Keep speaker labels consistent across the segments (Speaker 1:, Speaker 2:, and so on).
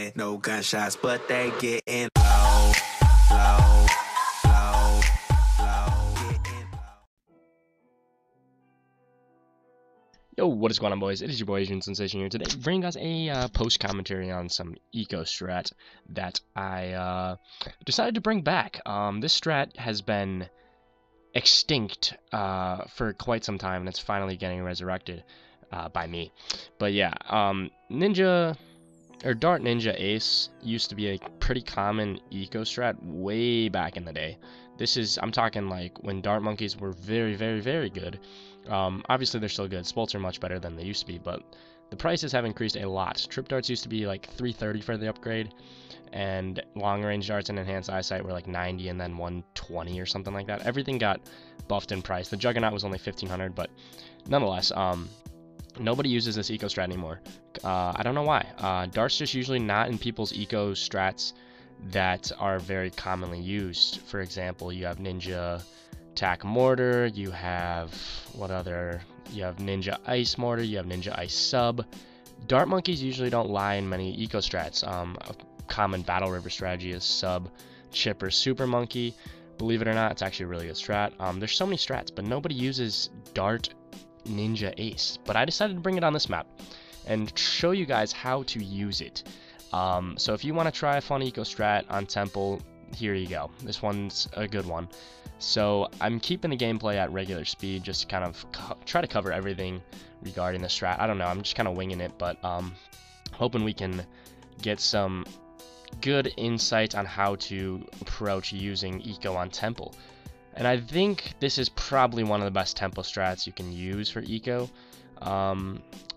Speaker 1: getting no gunshots, but they getting low, low, low, low, getting low.
Speaker 2: Yo, what is going on, boys? It is your boy Asian Sensation here today, bringing us a post commentary on some eco strat that I decided to bring back. This strat has been extinct for quite some time, and it's finally getting resurrected by me. But yeah, Ninja or Dart Ninja Ace used to be a pretty common eco strat way back in the day. I'm talking like when Dart monkeys were very, very, very good. Obviously they're still good. Spolts are much better than they used to be, but the prices have increased a lot. Trip darts used to be like 330 for the upgrade, and long range darts and enhanced eyesight were like 90 and then 120 or something like that. Everything got buffed in price. The Juggernaut was only 1500, but nonetheless, nobody uses this eco strat anymore. I don't know why. Dart's just usually not in people's eco strats that are very commonly used. For example, you have Ninja Tack Mortar, you have you have Ninja Ice Mortar, you have Ninja Ice Sub. Dart monkeys usually don't lie in many eco strats. A common Battle River strategy is Sub, Chipper, Super Monkey. Believe it or not, it's actually a really good strat. There's so many strats, but nobody uses Dart Ninja Ace. But I decided to bring it on this map and show you guys how to use it. So if you want to try a fun eco strat on Temple, here you go. This one's a good one. So I'm keeping the gameplay at regular speed, just to kind of try to cover everything regarding the strat. I don't know, I'm just kind of winging it, but hoping we can get some good insight on how to approach using eco on Temple. And I think this is probably one of the best Temple strats you can use for eco.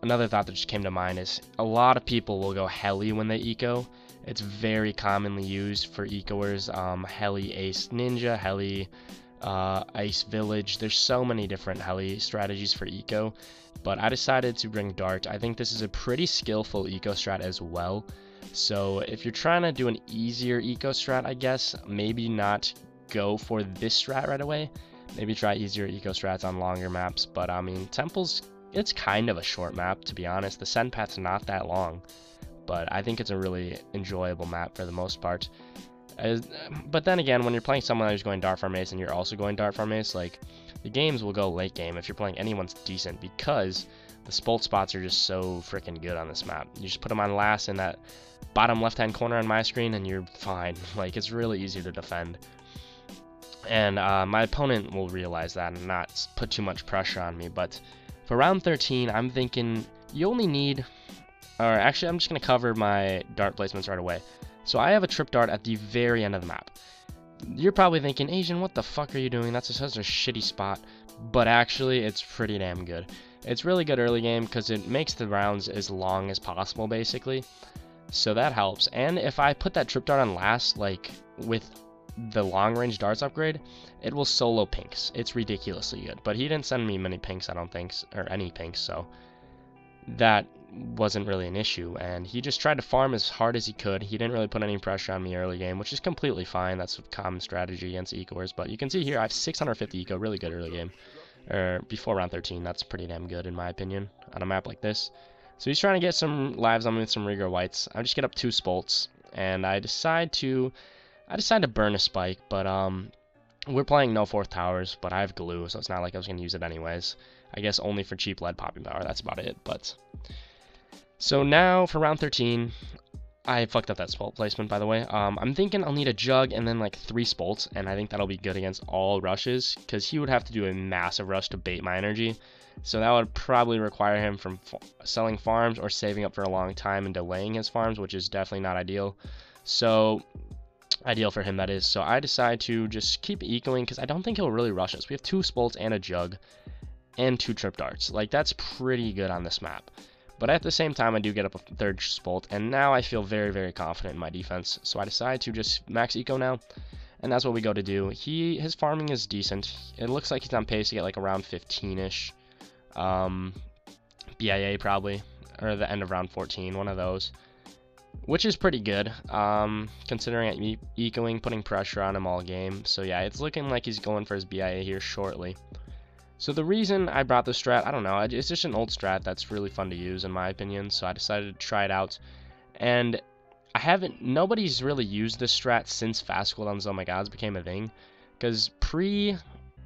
Speaker 2: Another thought that just came to mind is a lot of people will go heli when they eco. It's very commonly used for ecoers. Heli Ace Ninja, Heli Ice Village. There's so many different heli strategies for eco, but I decided to bring Dart. I think this is a pretty skillful eco strat as well. So if you're trying to do an easier eco strat, I guess, maybe not go for this strat right away. Maybe try easier eco strats on longer maps. But I mean, it's kind of a short map, to be honest. The send path's not that long, but I think it's a really enjoyable map for the most part. But then again, when you're playing someone who's going Dart Farm Ace and you're also going Dart Farm Ace, like, the games will go late game if you're playing anyone's decent, because the Spolt spots are just so freaking good on this map. You just put them on last in that bottom left-hand corner on my screen and you're fine. Like, it's really easy to defend. And my opponent will realize that and not put too much pressure on me. But for round 13, I'm thinking you only need... Or actually, I'm just going to cover my dart placements right away. So I have a trip dart at the very end of the map. You're probably thinking, Asian, what the fuck are you doing? That's such a shitty spot. But actually, it's pretty damn good. It's really good early game because it makes the rounds as long as possible, basically. So that helps. And if I put that trip dart on last, like with the long range darts upgrade, it will solo pinks. It's ridiculously good. But he didn't send me many pinks, I don't think, or any pinks, so that wasn't really an issue. And he just tried to farm as hard as he could. He didn't really put any pressure on me early game, which is completely fine. That's a common strategy against ecoers. But you can see here I have 650 eco, really good early game, or before round 13. That's pretty damn good in my opinion on a map like this. So he's trying to get some lives on me with some Rigor Whites. I just get up 2 Spolts, and I decide to burn a spike, but we're playing no 4th towers, but I have glue, so it's not like I was going to use it anyways. I guess only for cheap lead popping power, that's about it. But so now for round 13, I fucked up that Spolt placement, by the way. I'm thinking I'll need a Jug and then like 3 Spolts, and I think that'll be good against all rushes, because he would have to do a massive rush to bait my energy. So that would probably require him from selling farms or saving up for a long time and delaying his farms, which is definitely not ideal. So ideal for him, that is. So I decide to just keep ecoing because I don't think he'll really rush us. We have 2 Spolts and a Jug and 2 trip darts. Like, that's pretty good on this map. But at the same time, I do get up a 3rd Spolt, and now I feel very, very confident in my defense. So I decide to just max eco now, and that's what we go to do. His farming is decent. It looks like he's on pace to get like around 15-ish. BIA probably, or the end of round 14, one of those, which is pretty good, considering I'm ecoing, putting pressure on him all game. So yeah, it's looking like he's going for his BIA here shortly. So the reason I brought this strat, I don't know, it's just an old strat that's really fun to use in my opinion, so I decided to try it out. And nobody's really used this strat since fast cooldowns oh my gods became a thing, because pre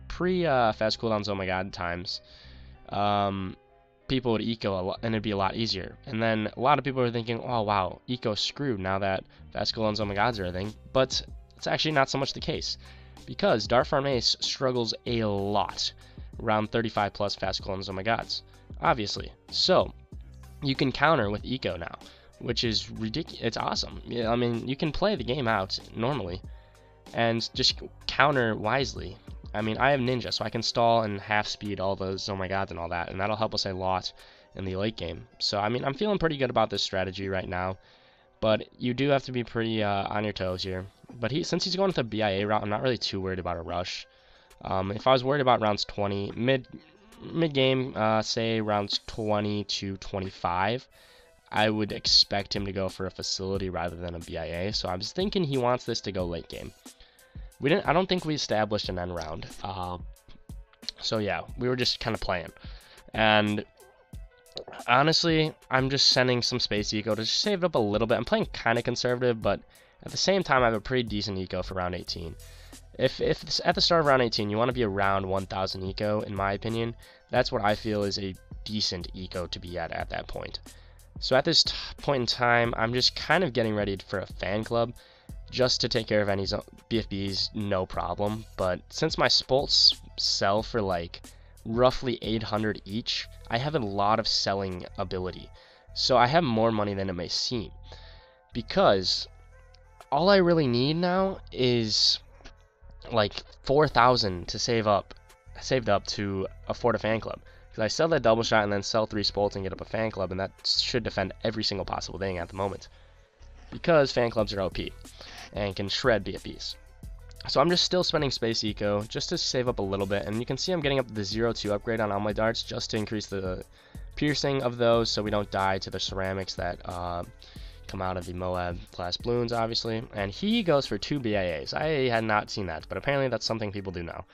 Speaker 2: fast cooldowns oh my god times, people would eco a lot, and it'd be a lot easier. And then a lot of people are thinking, oh wow, eco's screwed now that fast cooldowns oh my gods are a thing. But it's actually not so much the case, because Dart Farm Ace struggles a lot around 35 plus fast cooldowns oh my gods, obviously. So you can counter with eco now, which is ridiculous. It's awesome. Yeah, I mean, you can play the game out normally and just counter wisely. I mean, I have Ninja, so I can stall and half speed all those oh my gods and all that, and that'll help us a lot in the late game. So, I mean, I'm feeling pretty good about this strategy right now, but you do have to be pretty on your toes here. But since he's going with the BIA route, I'm not really too worried about a rush. If I was worried about rounds 20, mid-game, say rounds 20 to 25, I would expect him to go for a facility rather than a BIA, so I was thinking he wants this to go late game. I don't think we established an end round. So yeah, we were just kind of playing. And honestly, I'm just sending some space eco to just save it up a little bit. I'm playing kind of conservative, but at the same time, I have a pretty decent eco for round 18. If at the start of round 18, you want to be around 1,000 eco, in my opinion, that's what I feel is a decent eco to be at that point. So at this point in time, I'm just kind of getting ready for a fan club, just to take care of any BFBs, no problem. But since my spolts sell for like roughly 800 each, I have a lot of selling ability. So I have more money than it may seem, because all I really need now is like 4,000 to saved up to afford a fan club. Because I sell that double shot and then sell 3 spolts and get up a fan club, and that should defend every single possible thing at the moment, because fan clubs are OP and can shred BFBs. So I'm just still spending space eco just to save up a little bit, and you can see I'm getting up the 0-2 upgrade on all my darts just to increase the piercing of those so we don't die to the ceramics that come out of the Moab class Bloons, obviously. And he goes for 2 BIAs. I had not seen that, but apparently that's something people do now.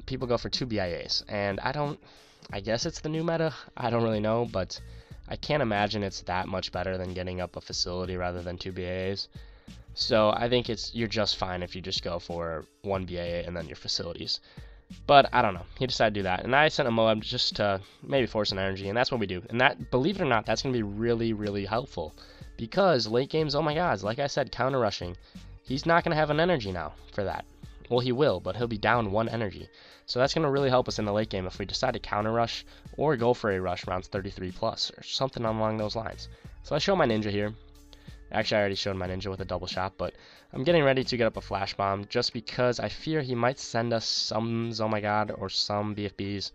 Speaker 2: People go for 2 BIAs, and I guess it's the new meta, I don't really know, but I can't imagine it's that much better than getting up a facility rather than 2 BIAs. So I think you're just fine if you just go for 1 BIA and then your facilities. But I don't know. He decided to do that. And I sent a Moab just to maybe force an energy, and that's what we do. And that, believe it or not, that's going to be really, really helpful. Because late games, oh my god, like I said, counter rushing, he's not going to have an energy now for that. Well, he will, but he'll be down 1 energy. So that's going to really help us in the late game if we decide to counter rush or go for a rush rounds 33 plus or something along those lines. So I show my Ninja here. Actually, I already showed my Ninja with a double shot, but I'm getting ready to get up a flash bomb just because I fear he might send us some oh my god or some BFBs.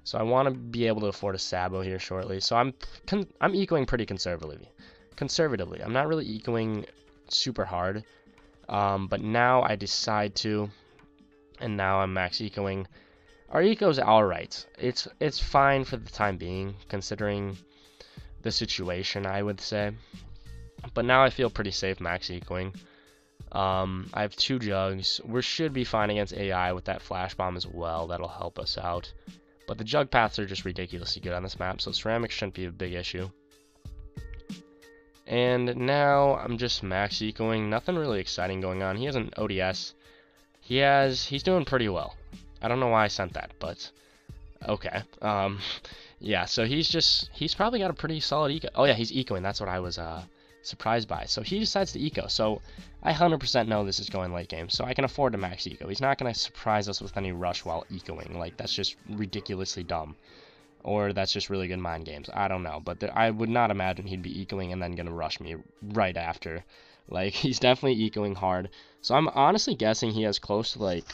Speaker 2: So I want to be able to afford a Sabo here shortly. So I'm ecoing pretty conservatively. I'm not really ecoing super hard, but now I decide to, and now I'm max ecoing. Our eco's alright. It's fine for the time being, considering the situation, I would say. But now I feel pretty safe max ecoing. I have 2 jugs. We should be fine against AI with that flash bomb as well. That'll help us out. But the jug paths are just ridiculously good on this map, so ceramics shouldn't be a big issue. And now I'm just max ecoing. Nothing really exciting going on. He has an ODS. He's doing pretty well. I don't know why I sent that, but okay. Yeah, so he's probably got a pretty solid eco. Oh yeah, he's ecoing. That's what I was surprised by. So he decides to eco. So I 100% know this is going late game, so I can afford to max eco. He's not going to surprise us with any rush while ecoing. Like, that's just ridiculously dumb. Or that's just really good mind games. I don't know. But I would not imagine he'd be ecoing and then going to rush me right after. Like, he's definitely ecoing hard. So I'm honestly guessing he has close to like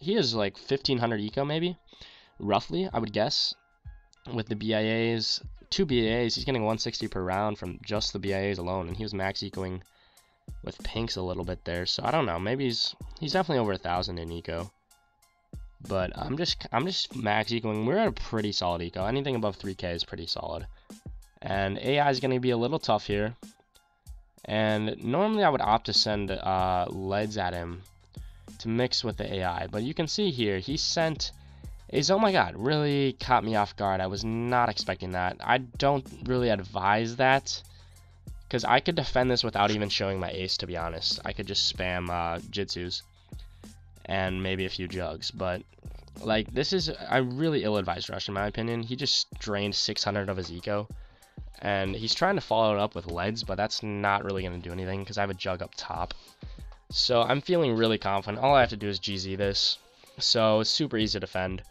Speaker 2: 1,500 eco maybe. Roughly, I would guess. With the BIAs, 2 BIAs, he's getting 160 per round from just the BIAs alone, and he was max ecoing with pinks a little bit there. So I don't know, maybe he's definitely over 1,000 in eco. But I'm just max ecoing. We're at a pretty solid eco. Anything above 3k is pretty solid. And AI is going to be a little tough here. And normally I would opt to send leads at him to mix with the AI, but you can see here he sent. Oh my god, really caught me off guard. I was not expecting that. I don't really advise that, Because I could defend this without even showing my ace, to be honest. I could just spam Jitsus and maybe a few jugs. But, like, this is a really ill-advised rush, in my opinion. He just drained 600 of his eco. And he's trying to follow it up with leads, but that's not really going to do anything because I have a jug up top. So I'm feeling really confident. All I have to do is GZ this. So it's super easy to defend.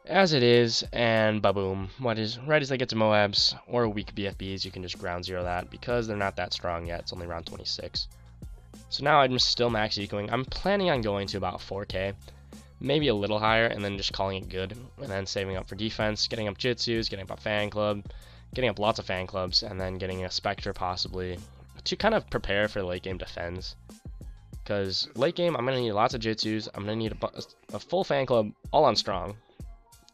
Speaker 2: As it is, and ba-boom. Right as they get to Moabs or weak BFBs, you can just ground zero that because they're not that strong yet. It's only round 26. So now I'm still max ecoing. I'm planning on going to about 4k, maybe a little higher, and then just calling it good, and then saving up for defense, getting up Jitsus, getting up a fan club, getting up lots of fan clubs, and then getting a Spectre possibly to kind of prepare for late game defense. Because late game, I'm going to need lots of Jitsus. I'm going to need a full fan club all on strong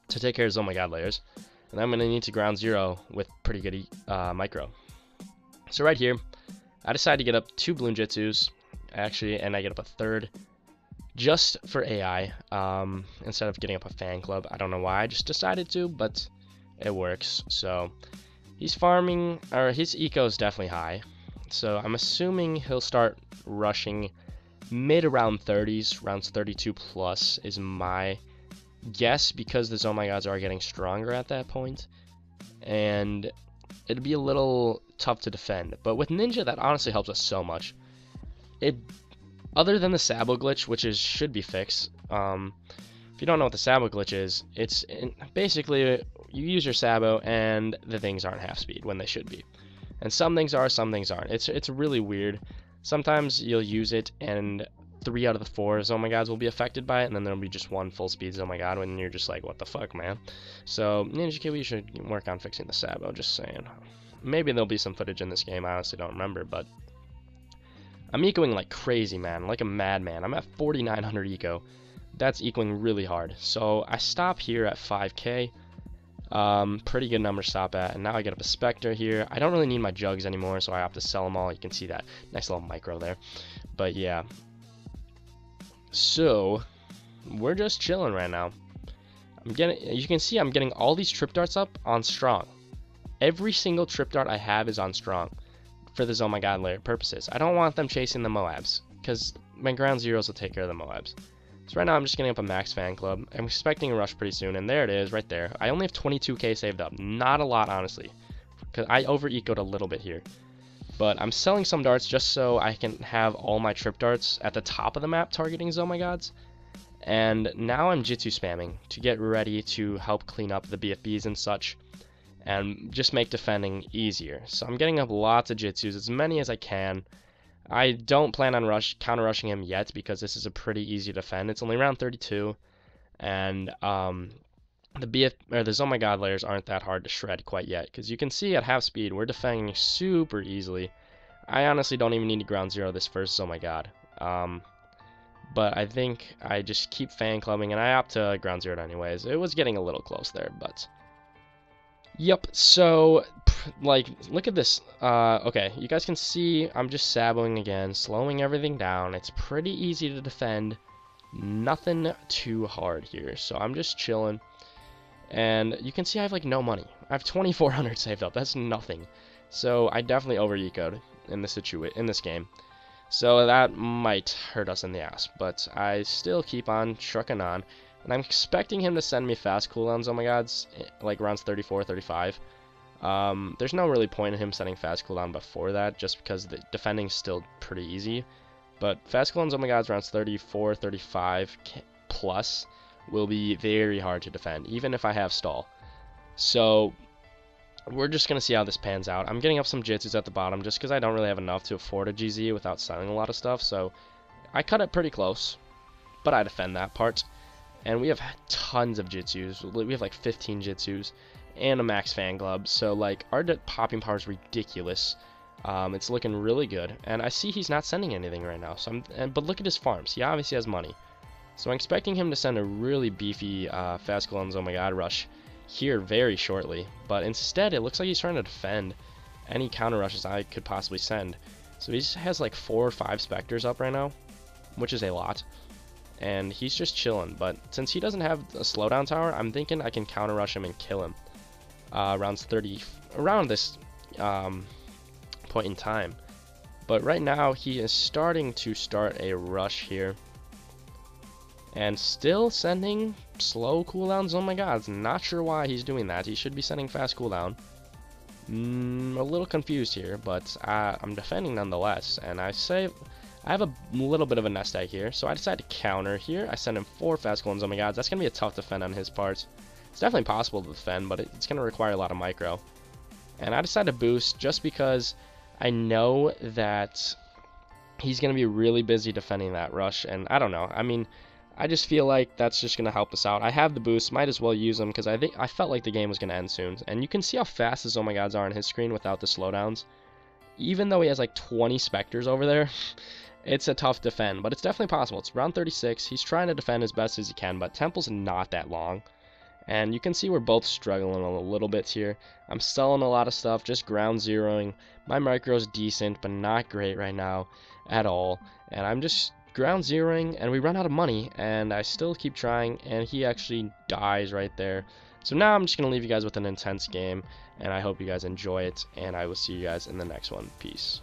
Speaker 2: to take care of Oh My God layers. And I'm going to need to ground zero with pretty good micro. So right here, I decided to get up 2 Bloon Jitsus, actually, and I get up a third just for AI instead of getting up a fan club. I don't know why I just decided to, but it works. So he's farming, or his eco is definitely high. So I'm assuming he'll start rushing mid around 30s, rounds 32 plus is my guess, because the Oh My Gods are getting stronger at that point, and it'd be a little tough to defend. But with Ninja, that honestly helps us so much. Other than the Sabo glitch, which should be fixed. If you don't know what the Sabo glitch is, it's basically you use your Sabo and the things aren't half speed when they should be, and some things are, some things aren't. It's really weird. Sometimes you'll use it and 3 out of the 4 Oh My Gods will be affected by it, and then there'll be just 1 full speed Oh My God when you're just like, what the fuck, man? So Ninja Kiwi should work on fixing the Sabo, just saying. Maybe there'll be some footage in this game, I honestly don't remember, but I'm ecoing like crazy, man, like a madman. I'm at 4,900 eco. That's ecoing really hard. So I stop here at 5k. Pretty good number to stop at, and now I get up a Spectre here. I don't really need my jugs anymore, so I opt to sell them all. You can see that nice little micro there. But yeah, so we're just chilling right now. You can see I'm getting all these trip darts up on strong. Every single trip dart I have is on strong for the Oh My God layer purposes. I don't want them chasing the Moabs, because my ground zeros will take care of the Moabs. So right now I'm just getting up a max fan club. I'm expecting a rush pretty soon, and there it is right there. I only have 22k saved up. Not a lot, honestly, because I over-ecoed a little bit here. But I'm selling some darts just so I can have all my trip darts at the top of the map targeting Oh My Gods. And now I'm Jitsu spamming to get ready to help clean up the BFBs and such, and just make defending easier. So I'm getting up lots of Jitsus, as many as I can. I don't plan on counter rushing him yet, because this is a pretty easy defend. It's only round 32, and the Oh My God layers aren't that hard to shred quite yet, because you can see at half speed we're defending super easily. I honestly don't even need to ground zero this first Oh My God. But I think I just keep fan clubbing, and I opt to ground zero it anyways. It was getting a little close there, but yep. So like, look at this. Okay, you guys can see I'm just saboing again, slowing everything down. It's pretty easy to defend, nothing too hard here. So I'm just chilling, and you can see I have like no money. I have 2,400 saved up. That's nothing. So I definitely over-ecoed in this game. So that might hurt us in the ass, but I still keep on trucking on, and I'm expecting him to send me fast cooldowns, Oh My Gods, like rounds 34, 35. There's no really point in him sending fast cooldown before that, just because the defending's still pretty easy. But fast cooldowns, Oh My Gods, rounds 34, 35 plus will be very hard to defend, even if I have stall. So we're just going to see how this pans out. I'm getting up some Jitsus at the bottom just because I don't really have enough to afford a GZ without selling a lot of stuff. So I cut it pretty close, but I defend that part. And we have tons of Jitsus. We have like 15 Jitsus and a max fan club. So like our popping power is ridiculous. It's looking really good. And I see he's not sending anything right now. So but look at his farms. He obviously has money. So I'm expecting him to send a really beefy fast clones Oh My God rush here very shortly, but instead it looks like he's trying to defend any counter rushes I could possibly send. So he just has like 4 or 5 Spectres up right now, which is a lot, and he's just chilling. But since he doesn't have a slowdown tower, I'm thinking I can counter rush him and kill him rounds 30 around this point point in time. But right now, he is starting to start a rush here. And still sending slow cooldowns. Oh my god, not sure why he's doing that. He should be sending fast cooldown. A little confused here, but I'm defending nonetheless. And I have a little bit of a nest egg here, so I decide to counter here. I send him 4 fast cooldowns. Oh my god, that's going to be a tough defend on his part. It's definitely possible to defend, but it's going to require a lot of micro. And I decide to boost just because I know that he's going to be really busy defending that rush. And I don't know. I mean, I just feel like that's just going to help us out. I have the boost, might as well use them because I felt like the game was going to end soon. And you can see how fast his Oh My Gods are on his screen without the slowdowns. Even though he has like 20 Spectres over there, it's a tough defend, but it's definitely possible. It's round 36. He's trying to defend as best as he can, but Temple's not that long. And you can see we're both struggling a little bit here. I'm selling a lot of stuff, just ground zeroing. My micro's decent, but not great right now at all. And I'm just ground zeroing, and we run out of money, and I still keep trying, and he actually dies right there. So now I'm just going to leave you guys with an intense game, and I hope you guys enjoy it, and I will see you guys in the next one. Peace.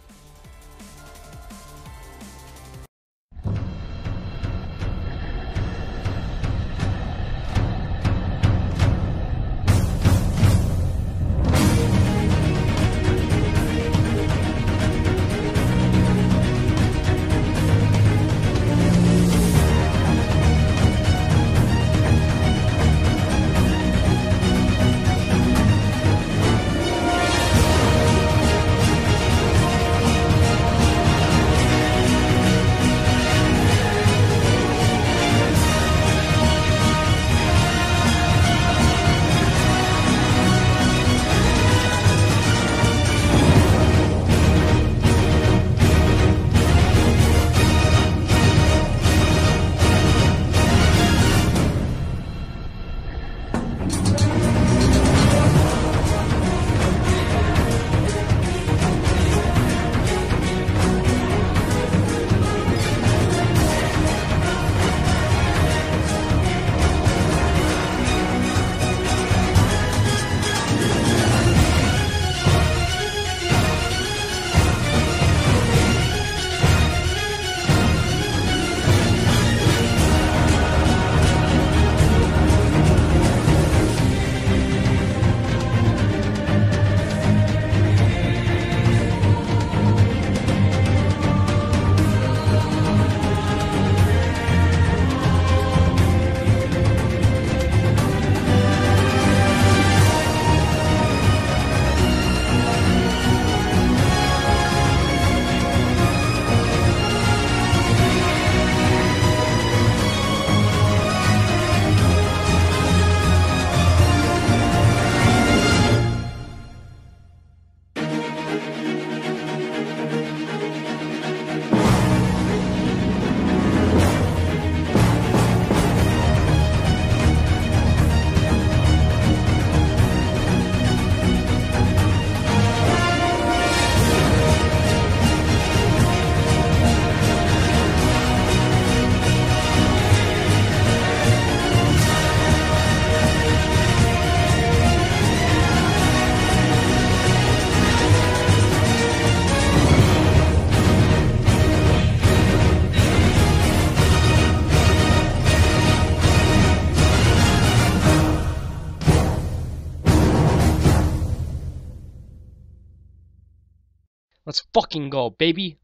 Speaker 2: Let's fucking go, baby!